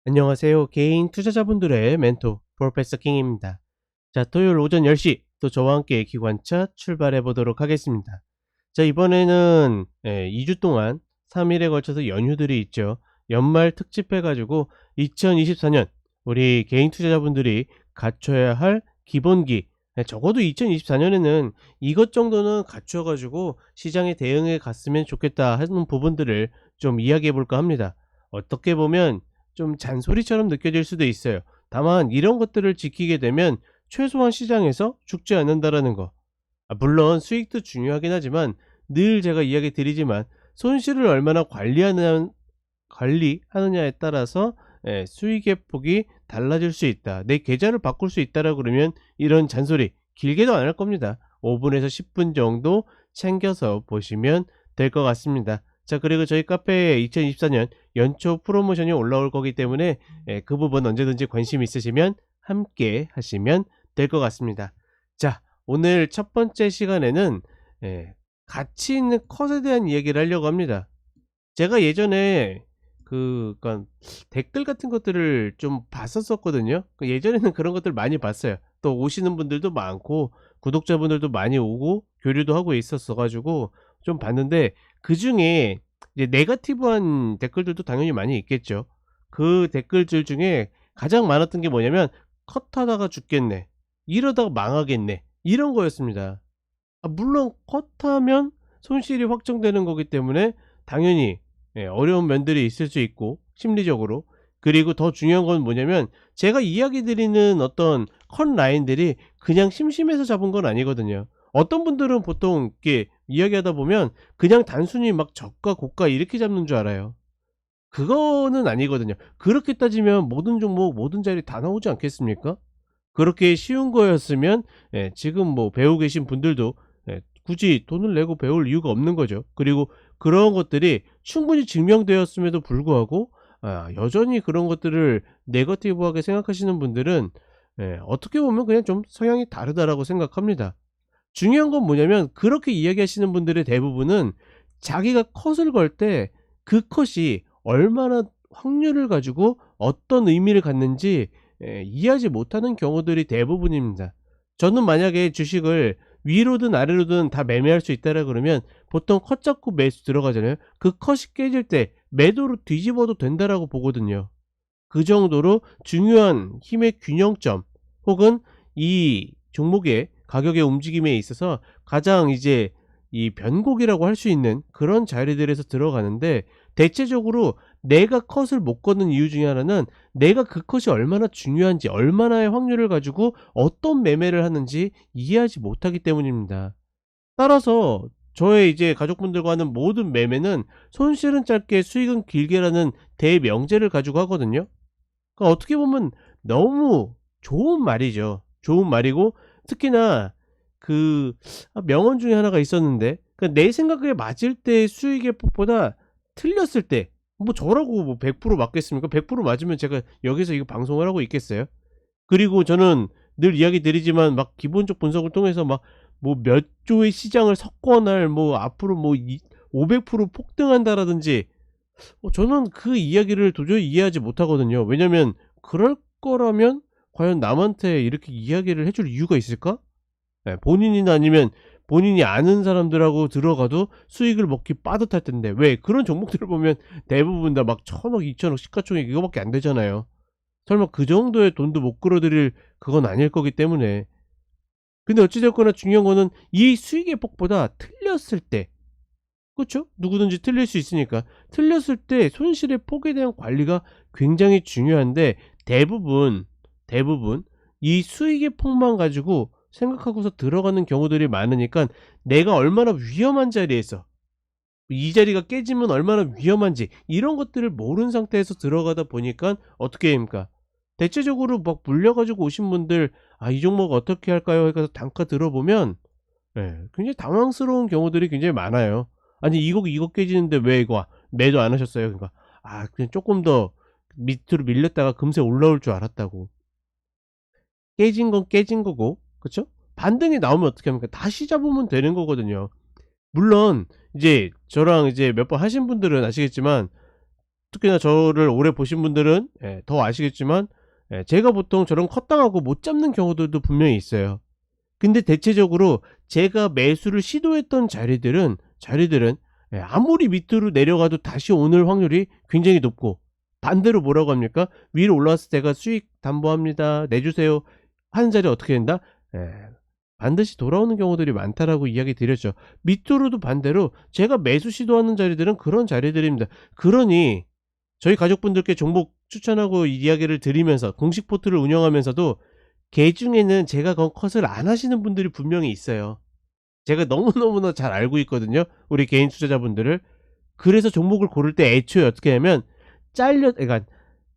안녕하세요. 개인 투자자분들의 멘토 프로페서 킹입니다. 자, 토요일 오전 10시 또 저와 함께 기관차 출발해 보도록 하겠습니다. 자, 이번에는 2주 동안 3일에 걸쳐서 연휴들이 있죠. 연말 특집해 가지고 2024년 우리 개인 투자자분들이 갖춰야 할 기본기, 적어도 2024년에는 이것 정도는 갖춰 가지고 시장에 대응해 갔으면 좋겠다 하는 부분들을 좀 이야기해 볼까 합니다. 어떻게 보면 좀 잔소리처럼 느껴질 수도 있어요. 다만 이런 것들을 지키게 되면 최소한 시장에서 죽지 않는다라는 거. 물론 수익도 중요하긴 하지만 늘 제가 이야기 드리지만 손실을 얼마나 관리하느냐에 따라서 수익의 폭이 달라질 수 있다. 내 계좌를 바꿀 수 있다라 그러면 이런 잔소리 길게도 안 할 겁니다. 5분에서 10분 정도 챙겨서 보시면 될 것 같습니다. 자, 그리고 저희 카페에 2024년 연초 프로모션이 올라올 거기 때문에 그 부분 언제든지 관심 있으시면 함께 하시면 될 것 같습니다. 자, 오늘 첫 번째 시간에는 가치 있는 컷에 대한 이야기를 하려고 합니다. 제가 예전에 그니까 댓글 같은 것들을 좀 봤었거든요. 예전에는 그런 것들 많이 봤어요. 또 오시는 분들도 많고 구독자분들도 많이 오고 교류도 하고 있었어 가지고 좀 봤는데, 그중에 이제 네거티브한 댓글들도 당연히 많이 있겠죠. 그 댓글들 중에 가장 많았던 게 뭐냐면 "컷하다가 죽겠네. 이러다가 망하겠네." 이런 거였습니다. 물론 컷하면 손실이 확정되는 거기 때문에 당연히 어려운 면들이 있을 수 있고 심리적으로. 그리고 더 중요한 건 뭐냐면 제가 이야기 드리는 어떤 컷 라인들이 그냥 심심해서 잡은 건 아니거든요. 어떤 분들은 보통 이렇게 이야기하다 보면 그냥 단순히 막 저가 고가 이렇게 잡는 줄 알아요. 그거는 아니거든요. 그렇게 따지면 모든 종목 모든 자리 다 나오지 않겠습니까? 그렇게 쉬운 거였으면 지금 뭐 배우고 계신 분들도 굳이 돈을 내고 배울 이유가 없는 거죠. 그리고 그런 것들이 충분히 증명되었음에도 불구하고 여전히 그런 것들을 네거티브하게 생각하시는 분들은 어떻게 보면 그냥 좀 성향이 다르다라고 생각합니다. 중요한 건 뭐냐면 그렇게 이야기하시는 분들의 대부분은 자기가 컷을 걸 때 그 컷이 얼마나 확률을 가지고 어떤 의미를 갖는지 이해하지 못하는 경우들이 대부분입니다. 저는 만약에 주식을 위로든 아래로든 다 매매할 수 있다라 그러면 보통 컷 잡고 매수 들어가잖아요. 그 컷이 깨질 때 매도로 뒤집어도 된다라고 보거든요. 그 정도로 중요한 힘의 균형점, 혹은 이 종목의 가격의 움직임에 있어서 가장 이제 이 변곡이라고 할 수 있는 그런 자리들에서 들어가는데, 대체적으로 내가 컷을 못 걷는 이유 중에 하나는 내가 그 컷이 얼마나 중요한지, 얼마나의 확률을 가지고 어떤 매매를 하는지 이해하지 못하기 때문입니다. 따라서 저의 이제 가족분들과 하는 모든 매매는 손실은 짧게 수익은 길게라는 대명제를 가지고 하거든요. 그러니까 어떻게 보면 너무 좋은 말이죠. 좋은 말이고, 특히나 그 명언 중에 하나가 있었는데, 내 생각에 맞을 때 수익의 폭보다 틀렸을 때, 뭐 저라고 뭐 100% 맞겠습니까? 100% 맞으면 제가 여기서 이거 방송을 하고 있겠어요? 그리고 저는 늘 이야기 드리지만 막 기본적 분석을 통해서 막 뭐 몇 조의 시장을 석권할, 뭐 앞으로 뭐 500% 폭등한다라든지, 저는 그 이야기를 도저히 이해하지 못하거든요. 왜냐면 그럴 거라면 과연 남한테 이렇게 이야기를 해줄 이유가 있을까? 본인이나 아니면 본인이 아는 사람들하고 들어가도 수익을 먹기 빠듯할 텐데, 왜 그런 종목들을 보면 대부분 다 막 1,000억 2,000억 시가총액 이거밖에 안 되잖아요. 설마 그 정도의 돈도 못 끌어들일 그건 아닐 거기 때문에. 근데 어찌 됐거나 중요한 거는 이 수익의 폭보다 틀렸을 때, 그쵸? 누구든지 틀릴 수 있으니까. 틀렸을 때 손실의 폭에 대한 관리가 굉장히 중요한데, 대부분 이 수익의 폭만 가지고 생각하고서 들어가는 경우들이 많으니까 내가 얼마나 위험한 자리에서, 이 자리가 깨지면 얼마나 위험한지 이런 것들을 모르는 상태에서 들어가다 보니까 어떻게 됩니까? 대체적으로 막 물려 가지고 오신 분들 "아, 이 종목 어떻게 할까요?" 해 가지고 단가 들어보면 굉장히 당황스러운 경우들이 굉장히 많아요. "아니 이거 깨지는데 왜 이거 매도 안 하셨어요?" 그러니까 그냥 쪼끔 더 밑으로 밀렸다가 금세 올라올 줄 알았다고. 깨진 건 깨진 거고, 그쵸? 반등이 나오면 어떻게 합니까? 다시 잡으면 되는 거거든요. 물론 이제 저랑 이제 몇 번 하신 분들은 아시겠지만 특히나 저를 오래 보신 분들은 더 아시겠지만 제가 보통 저런 컷당하고 못 잡는 경우들도 분명히 있어요. 근데 대체적으로 제가 매수를 시도했던 자리들은 아무리 밑으로 내려가도 다시 오를 확률이 굉장히 높고, 반대로 뭐라고 합니까? 위로 올라왔을 때가 "수익 담보합니다. 내주세요." 하는 자리 어떻게 된다? 예. 반드시 돌아오는 경우들이 많다라고 이야기 드렸죠. 밑으로도 반대로 제가 매수 시도하는 자리들은 그런 자리들입니다. 그러니 저희 가족분들께 종목 추천하고 이야기를 드리면서 공식 포트를 운영하면서도 개중에는 제가 건 컷을 안 하시는 분들이 분명히 있어요. 제가 너무너무나 잘 알고 있거든요, 우리 개인 투자자분들을. 그래서 종목을 고를 때 애초에 어떻게 하냐면 그러니까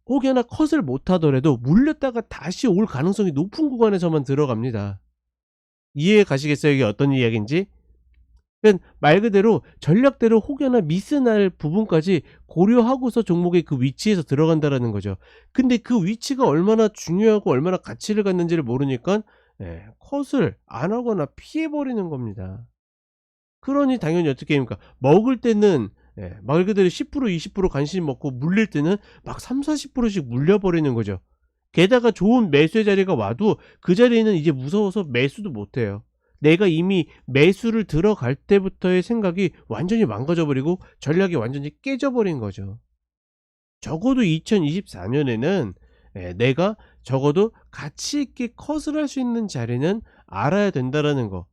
혹여나 컷을 못 하더라도 물렸다가 다시 올 가능성이 높은 구간에서만 들어갑니다. 이해 가시겠어요, 이게 어떤 이야기인지? 그러니까 말 그대로 전략대로 혹여나 미스날 부분까지 고려하고서 종목의 그 위치에서 들어간다라는 거죠. 근데 그 위치가 얼마나 중요하고 얼마나 가치를 갖는지를 모르니깐 컷을 안 하거나 피해 버리는 겁니다. 그러니 당연히 어떻게 됩니까? 먹을 때는 말 그대로 10% 20% 간신히 먹고 물릴 때는 막 30-40% 씩 물려 버리는 거죠. 게다가 좋은 매수의 자리가 와도 그 자리에는 이제 무서워서 매수도 못 해요. 내가 이미 매수를 들어갈 때부터의 생각이 완전히 망가져 버리고 전략이 완전히 깨져 버린 거죠. 적어도 2024 년에는 내가 적어도 가치 있게 컷을 할 수 있는 자리는 알아야 된다라는 거.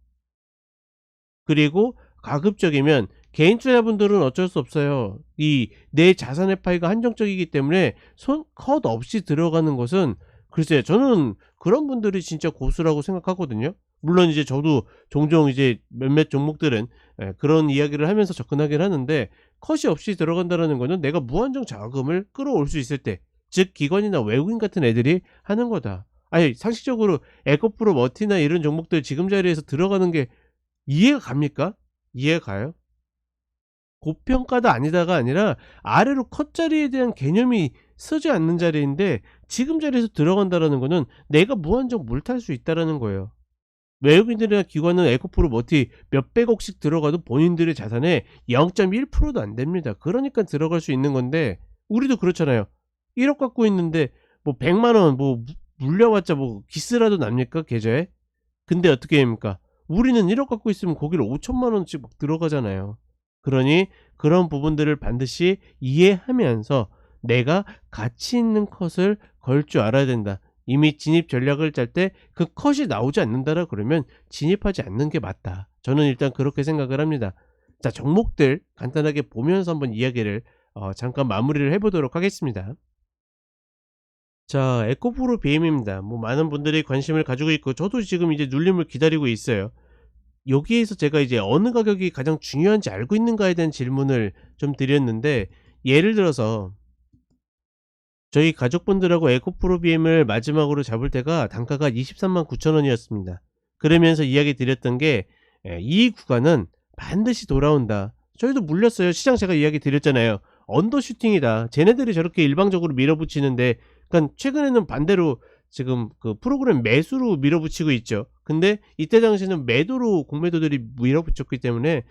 그리고 가급적이면 개인 투자자분들은 어쩔 수 없어요. 이 내 자산의 파이가 한정적이기 때문에 손 컷 없이 들어가는 것은, 글쎄요, 저는 그런 분들이 진짜 고수라고 생각하거든요. 물론 이제 저도 종종 이제 몇몇 종목들은 그런 이야기를 하면서 접근하긴 하는데, 컷이 없이 들어간다라는 거는 내가 무한정 자금을 끌어올 수 있을 때, 즉 기관이나 외국인 같은 애들이 하는 거다. 아니 상식적으로 에코프로 머티나 이런 종목들 지금 자리에서 들어가는 게 이해가 갑니까? 이해가 가요? 고평가다 아니다가 아니라 아래로 컷 자리에 대한 개념이 서지 않는 자리인데, 지금 자리에서 들어간다라는 거는 내가 무한정 물탈 수 있다라는 거예요. 외국인들이나 기관은 에코프로 머티 몇백억씩 들어가도 본인들의 자산의 0.1%도 안 됩니다. 그러니까 들어갈 수 있는 건데, 우리도 그렇잖아요. 1억 갖고 있는데 뭐 100만 원 뭐 물려봤자 뭐 기스라도 납니까 계좌에? 근데 어떻게 됩니까? 우리는 1억 갖고 있으면 거기를 5천만 원씩 막 들어가잖아요. 그러니 그런 부분들을 반드시 이해하면서 내가 가치 있는 컷을 걸 줄 알아야 된다. 이미 진입 전략을 짤 때 그 컷이 나오지 않는다라 그러면 진입하지 않는 게 맞다. 저는 일단 그렇게 생각을 합니다. 자, 종목들 간단하게 보면서 한번 이야기를 잠깐 마무리를 해 보도록 하겠습니다. 자, 에코프로 BM입니다. 뭐 많은 분들이 관심을 가지고 있고 저도 지금 이제 눌림을 기다리고 있어요. 여기에서 제가 이제 어느 가격이 가장 중요한지 알고 있는가에 대한 질문을 좀 드렸는데, 예를 들어서 저희 가족분들하고 에코프로 BM을 마지막으로 잡을 때가 단가가 239,000 원이었습니다. 그러면서 이야기 드렸던 게 이 구간은 반드시 돌아온다. 저희도 물렸어요. 시장 제가 이야기 드렸잖아요. 언더슈팅이다. 쟤네들이 저렇게 일방적으로 밀어붙이는데, 그러니까 최근에는 반대로 지금 그 프로그램 매수로 밀어붙이고 있죠. 근데 이때 당시에는 매도로 공매도들이 밀어붙였기 때문에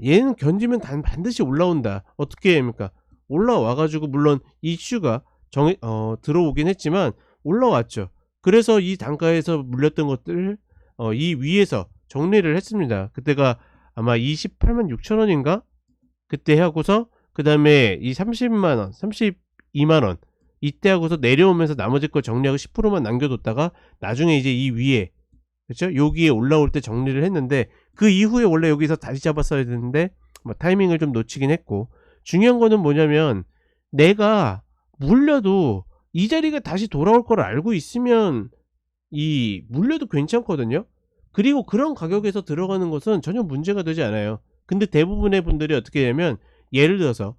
얘는 견디면 반드시 올라온다. 어떻게 해야 합니까? 올라와 가지고 물론 이슈가 들어오긴 했지만 올라왔죠. 그래서 이 단가에서 물렸던 것들 이 위에서 정리를 했습니다. 그때가 아마 286,000 원인가? 그때 하고서 그다음에 이 30만 원, 32만 원 이때 하고서 내려오면서 나머지 거 정리하고 10%만 남겨뒀다가 나중에 이제 이 위에, 그렇죠? 여기에 올라올 때 정리를 했는데, 그 이후에 원래 여기서 다시 잡았어야 되는데 뭐 타이밍을 좀 놓치긴 했고, 중요한 거는 뭐냐면 내가 물려도 이 자리가 다시 돌아올 걸 알고 있으면 이 물려도 괜찮거든요. 그리고 그런 가격에서 들어가는 것은 전혀 문제가 되지 않아요. 근데 대부분의 분들이 어떻게 되냐면, 예를 들어서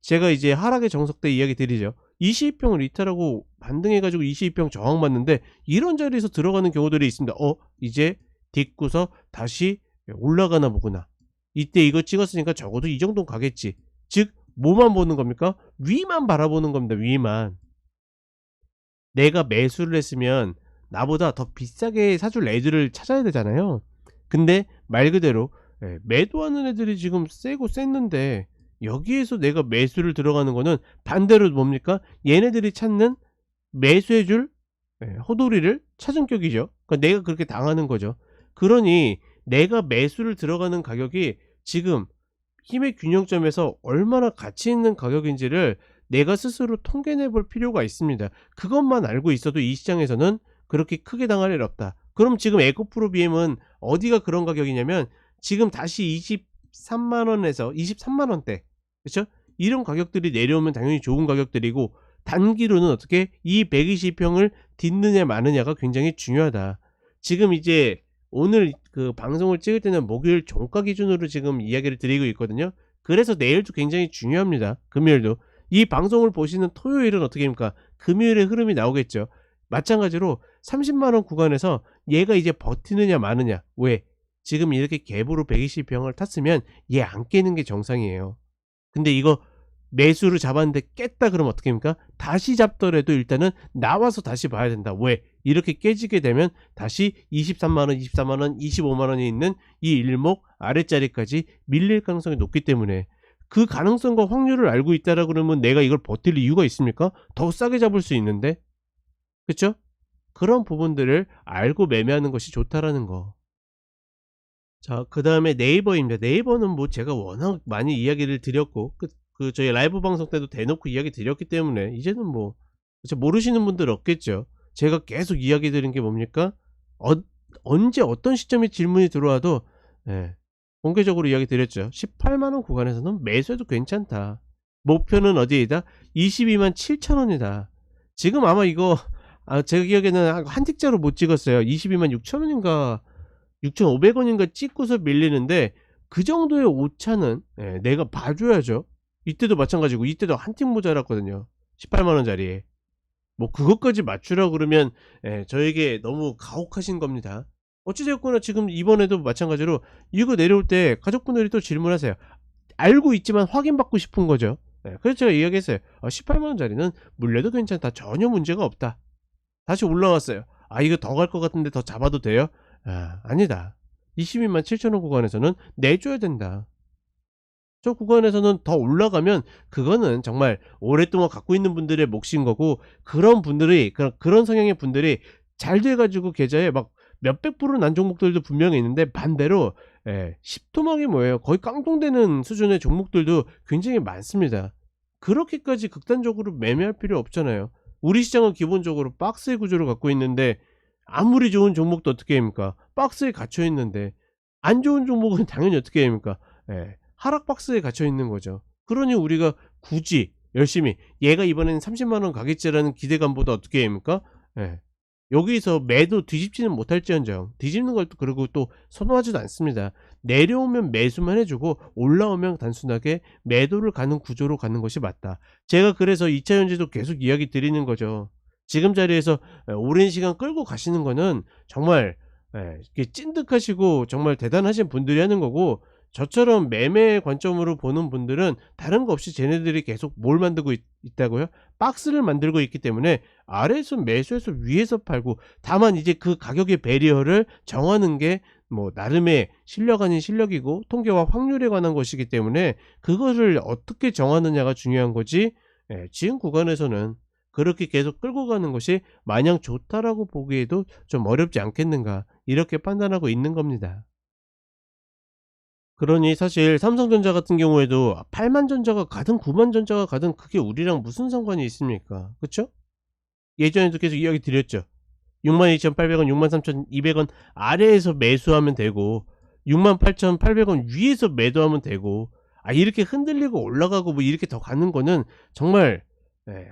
제가 이제 하락의 정석 때 이야기 드리죠. 22평을 이탈하고 반등해 가지고 22평 저항 맞는데 이런 자리에서 들어가는 경우들이 있습니다. 이제 딛고서 다시 올라가나 보구나. 이때 이거 찍었으니까 적어도 이 정도는 가겠지. 즉 뭐만 보는 겁니까? 위만 바라보는 겁니다. 위만. 내가 매수를 했으면 나보다 더 비싸게 사줄 애들을 찾아야 되잖아요. 근데 말 그대로 매도하는 애들이 지금 세고 셌는데 여기에서 내가 매수를 들어가는 거는 반대로 뭡니까? 얘네들이 찾는 매수해 줄 호도리를 찾은 격이죠. 그러니까 내가 그렇게 당하는 거죠. 그러니 내가 매수를 들어가는 가격이 지금 힘의 균형점에서 얼마나 가치 있는 가격인지를 내가 스스로 통계내 볼 필요가 있습니다. 그것만 알고 있어도 이 시장에서는 그렇게 크게 당할 일 없다. 그럼 지금 에코프로 BM은 어디가 그런 가격이냐면 지금 다시 23만 원에서 23만 원대, 그렇죠? 이런 가격들이 내려오면 당연히 좋은 가격들이고, 단기로는 어떻게 이 120평을 딛느냐 마느냐가 굉장히 중요하다. 지금 이제 오늘 그 방송을 찍을 때는 목요일 종가 기준으로 지금 이야기를 드리고 있거든요. 그래서 내일도 굉장히 중요합니다. 금요일도. 이 방송을 보시는 토요일은 어떻게 됩니까? 금요일의 흐름이 나오겠죠. 마찬가지로 30만 원 구간에서 얘가 이제 버티느냐 마느냐. 왜? 지금 이렇게 갭으로 120평을 탔으면 얘 안 깨는 게 정상이에요. 근데 이거 매수를 잡았는데 깼다 그러면 어떻게 됩니까? 다시 잡더라도 일단은 나와서 다시 봐야 된다. 왜? 이렇게 깨지게 되면 다시 23만원, 24만원, 25만원이 있는 이 일목 아랫자리까지 밀릴 가능성이 높기 때문에, 그 가능성과 확률을 알고 있다라 그러면 내가 이걸 버틸 이유가 있습니까? 더 싸게 잡을 수 있는데. 그쵸? 그런 부분들을 알고 매매하는 것이 좋다라는 거. 자, 그 다음에 네이버입니다. 네이버는 뭐 제가 워낙 많이 이야기를 드렸고, 저희 라이브 방송 때도 대놓고 이야기 드렸기 때문에 이제는 뭐 그쵸, 모르시는 분들 없겠죠. 제가 계속 이야기 드린 게 뭡니까? 언제 어떤 시점에 질문이 들어와도 공개적으로 이야기 드렸죠. 18만원 구간에서는 매수해도 괜찮다. 목표는 어디이다? 22만 7천원이다. 지금 아마 이거 제 기억에는 한 tik자로 못 찍었어요. 22만 6천원인가 6,500원인가 찍고서 밀리는데, 그 정도의 오차는 내가 봐줘야죠. 이때도 마찬가지고, 이때도 한 틱 모자랐거든요. 18만원짜리에. 뭐 그것까지 맞추라 그러면 저에게 너무 가혹하신 겁니다. 어찌됐거나 지금 이번에도 마찬가지로 이거 내려올 때 가족분들이 또 질문하세요. 알고 있지만 확인받고 싶은 거죠. 그래서 제가 이야기했어요. 18만원짜리는 물려도 괜찮다. 전혀 문제가 없다. 다시 올라왔어요. 이거 더 갈 것 같은데 더 잡아도 돼요? 아니다. 22만 7천원 구간에서는 내줘야 된다. 저 구간에서는 더 올라가면 그거는 정말 오랫동안 갖고 있는 분들의 몫인 거고, 그런 분들이 그런 성향의 분들이 잘 돼가지고 계좌에 막 몇백 프로 난 종목들도 분명히 있는데, 반대로 10토막이 뭐예요, 거의 깡통되는 수준의 종목들도 굉장히 많습니다. 그렇게까지 극단적으로 매매할 필요 없잖아요. 우리 시장은 기본적으로 박스의 구조를 갖고 있는데, 아무리 좋은 종목도 어떻게 합니까? 박스에 갇혀 있는데, 안 좋은 종목은 당연히 어떻게 합니까? 하락 박스에 갇혀 있는 거죠. 그러니 우리가 굳이 열심히 얘가 이번엔 30만원 가겠지라는 기대감보다 어떻게 합니까? 여기서 매도 뒤집지는 못할지언정, 뒤집는 걸 또 그러고 또 선호하지도 않습니다. 내려오면 매수만 해주고 올라오면 단순하게 매도를 가는 구조로 가는 것이 맞다. 제가 그래서 2차 전지도 계속 이야기 드리는 거죠. 지금 자리에서 오랜 시간 끌고 가시는 거는 정말 찐득하시고 정말 대단하신 분들이 하는 거고, 저처럼 매매 관점으로 보는 분들은 다른 거 없이 쟤네들이 계속 뭘 만들고 있다고요? 박스를 만들고 있기 때문에 아래에서 매수해서 위에서 팔고, 다만 이제 그 가격의 배리어를 정하는 게 뭐 나름의 실력 아닌 실력이고 통계와 확률에 관한 것이기 때문에, 그거를 어떻게 정하느냐가 중요한 거지, 지금 구간에서는 그렇게 계속 끌고 가는 것이 마냥 좋다라고 보기에도 좀 어렵지 않겠는가, 이렇게 판단하고 있는 겁니다. 그러니 사실 삼성전자 같은 경우에도 8만전자가 가든 9만전자가 가든 그게 우리랑 무슨 상관이 있습니까? 그쵸? 예전에도 계속 이야기 드렸죠. 62,800원, 63,200원 아래에서 매수하면 되고, 68,800원 위에서 매도하면 되고, 이렇게 흔들리고 올라가고 뭐 이렇게 더 가는 거는 정말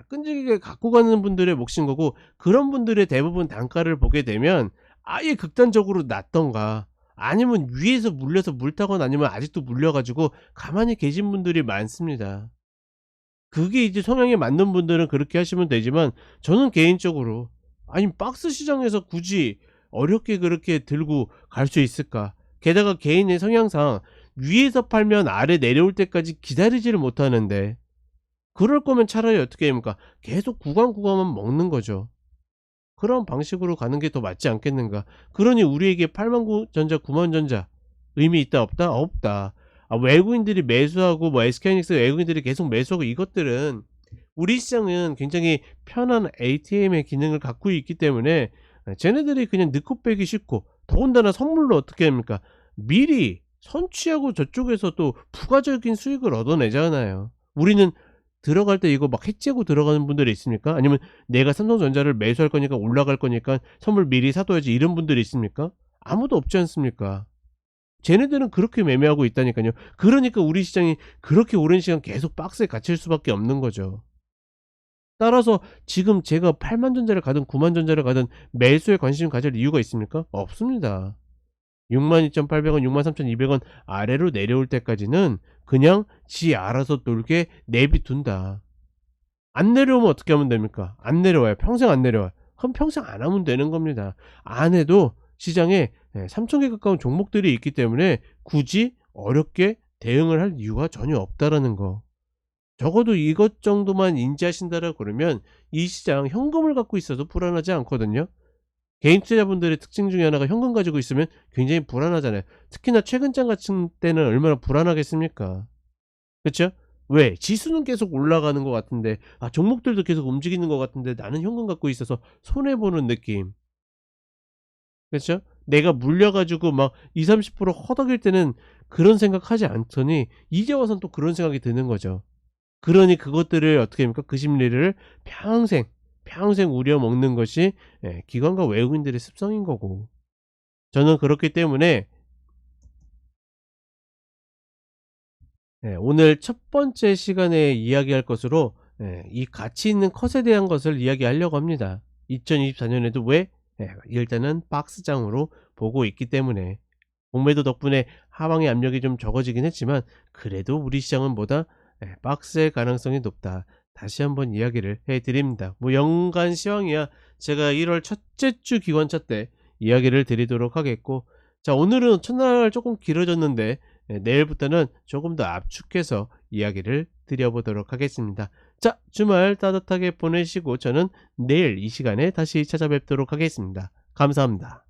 끈질기게 갖고 가는 분들의 몫인 거고, 그런 분들의 대부분 단가를 보게 되면 아예 극단적으로 낮던가, 아니면 위에서 물려서 물타거나, 아니면 아직도 물려가지고 가만히 계신 분들이 많습니다. 그게 이제 성향에 맞는 분들은 그렇게 하시면 되지만, 저는 개인적으로 아니 박스 시장에서 굳이 어렵게 그렇게 들고 갈 수 있을까? 게다가 개인의 성향상 위에서 팔면 아래 내려올 때까지 기다리지를 못하는데, 그럴 거면 차라리 어떻게 합니까? 계속 구간만 먹는 거죠. 그런 방식으로 가는 게 더 맞지 않겠는가. 그러니 우리에게 8만전자 9만전자 의미 있다 없다? 없다. 외국인들이 매수하고 뭐 SK하이닉스 외국인들이 계속 매수하고 이것들은 우리 시장은 굉장히 편한 ATM의 기능을 갖고 있기 때문에 쟤네들이 그냥 넣고 빼기 쉽고 더군다나 선물로 어떻게 합니까? 미리 선취하고 저쪽에서 또 부가적인 수익을 얻어내잖아요. 우리는 들어갈 때 이거 막 해지하고 들어가는 분들이 있습니까? 아니면 내가 삼성전자를 매수할 거니까 올라갈 거니까 선물 미리 사둬야지 이런 분들이 있습니까? 아무도 없지 않습니까? 쟤네들은 그렇게 매매하고 있다니까요. 그러니까 우리 시장이 그렇게 오랜 시간 계속 박스에 갇힐 수밖에 없는 거죠. 따라서 지금 제가 8만 전자를 가든 9만 전자를 가든 매수에 관심을 가질 이유가 있습니까? 없습니다. 62,800원, 63,200원 아래로 내려올 때까지는 그냥 지 알아서 놀게 내비둔다. 안 내려오면 어떻게 하면 됩니까? 안 내려와요. 평생 안 내려와요. 그럼 평생 안 하면 되는 겁니다. 안 해도 시장에 3,000개 가까운 종목들이 있기 때문에 굳이 어렵게 대응을 할 이유가 전혀 없다라는 거. 적어도 이것 정도만 인지하신다라고 그러면 이 시장 현금을 갖고 있어도 불안하지 않거든요. 개인 투자자분들의 특징 중에 하나가 현금 가지고 있으면 굉장히 불안하잖아요. 특히나 최근장 같은 때는 얼마나 불안하겠습니까? 그쵸? 왜? 지수는 계속 올라가는 것 같은데, 종목들도 계속 움직이는 것 같은데 나는 현금 갖고 있어서 손해보는 느낌. 그쵸? 내가 물려가지고 막 20-30% 허덕일 때는 그런 생각 하지 않더니 이제 와선 또 그런 생각이 드는 거죠. 그러니 그것들을 어떻게 합니까? 그 심리를 평생 우려먹는 것이 기관과 외국인들의 습성인 거고. 저는 그렇기 때문에 오늘 첫 번째 시간에 이야기할 것으로 이 가치 있는 컷에 대한 것을 이야기하려고 합니다. 2024년에도 왜? 일단은 박스장으로 보고 있기 때문에 공매도 덕분에 하방의 압력이 좀 적어지긴 했지만 그래도 우리 시장은 뭐다? 박스의 가능성이 높다. 다시 한번 이야기를 해드립니다. 뭐 연간 시황이야 제가 1월 첫째 주 기관차 때 이야기를 드리도록 하겠고, 자 오늘은 첫날 조금 길어졌는데 내일부터는 조금 더 압축해서 이야기를 드려보도록 하겠습니다. 자 주말 따뜻하게 보내시고 저는 내일 이 시간에 다시 찾아뵙도록 하겠습니다. 감사합니다.